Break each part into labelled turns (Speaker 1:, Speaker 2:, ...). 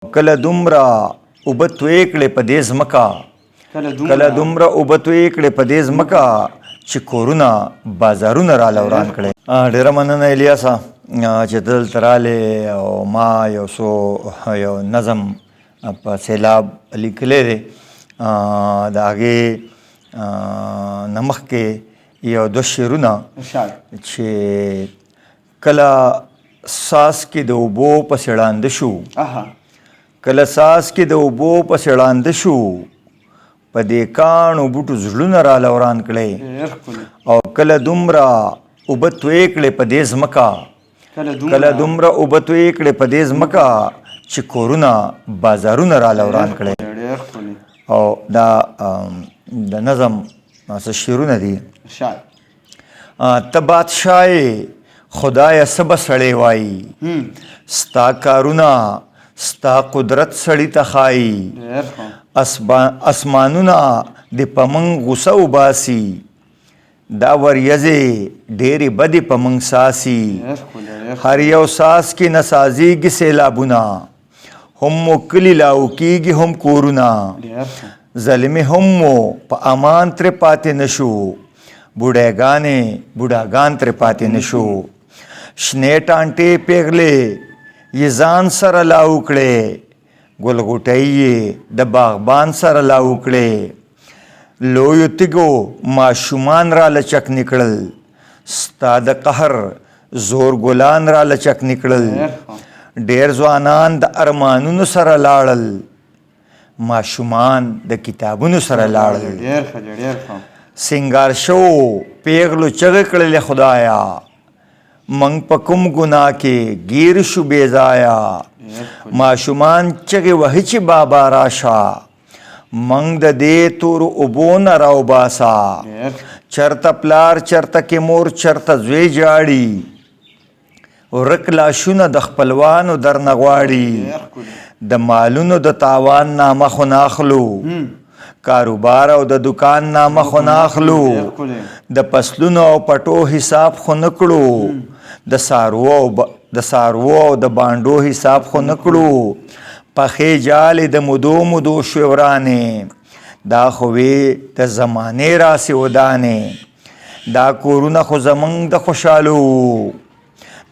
Speaker 1: کله دومره اوبه توی کړې په دې ځمکه کله دومره اوبه توی کړې په دې ځمکه چې کورونه بازارونه راله وران کړې. ډېره مننه الیاسه چې دلته رالې او ما یو نظم په سیلاب لیکلی دی. د هغې نه مخکې یو دوه شعرونه چې کله ساس کې د اوبو پسې ړانده شو کله ساس کې د اوبو پسې ړانده شو په دې کاڼو بوټو زړونه راله وران کړی او کله دومره اوبه توی کړې په دې ځمکه کله دومره اوبه توی کړې په دې ځمکه چې کورونه بازارونه راله وران کړی. او دا د نظم څه شعرونه دي. ته بادشاه خدایه څه به سړی وایي ستا کارونه ستا قدرت سړي ته ښایي اسمانونه د په موږ غوسه وباسي دا وریځې ډېرې بدې په موږ ساسي هر یو ساس کې نسازیږي سیلابونه هم مو کلي لاو کېږي هم کورونه ظلمې هم مو په امان ترې پاتې نه شو بوډاګان ترې پاتې نه شو شنې ټانټې پیغلې یې ځان سره لاو کړې ګلغوټۍ یې د باغبان سره لاو کړې لویو تیږو ماشومان را لچک نکړل ستا د قهر زور ګلان را لچک نکړل ډېر ځوانان د ارمانونو سره لاړل ماشومان د کتابونو سره لاړل سنگار شو پیغلو چغې کړلې خدایا منګ په کوم ګناه کې گیر شو بې ځایه ماشومان چغې وهي چې بابا راشه منګ د دې تورو اوبو نه راوباسه چرته پلار چرته کې مور چرته زوی جاړي ورک لاشونه د خپلوانو درنه غواړي د مالونو د تاوان نامه خو ناخلو کاروبار او د دکان نامه خو ناخلو د فصلونو او پټو حساب خو نه کړو د څاروو او د بانډو حساب خو نه کړو پخې جالې د مودو شوې ورانې دا خو وې د زمانې راسې ودانې دا کورونه خو زمونږ د خوشحالو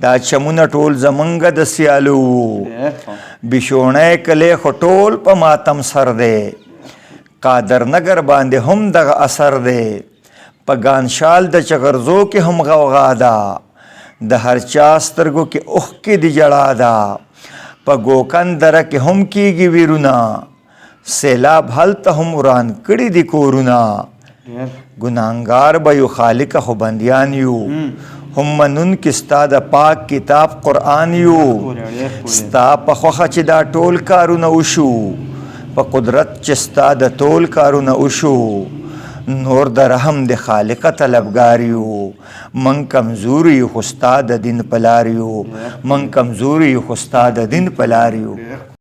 Speaker 1: دا چمونه ټول زمونږ د سیالو بشوڼی کلی خو ټول په ماتم سر دی قادر نگر باندې هم دغه اثر دی په ګانشال د چغرزو کې هم غوغا ده د هر چا سترګو کې اوښکې د جړا ده په ګوکن دره کې هم کېږي ویرونه سیلاب هلته هم وران کړي دي کورونه ګناهګار به یو خالقه خو بندیان یو هم منونکي ستا د پاک کتاب قرآن یو ستا په خوښه چې دا ټول کارونه وشو په قدرت چې ستا د ټول کارونه وشو نور د رحم د خالقه طلبګار یو من کمزوري یو خو ستا د دین په لار یو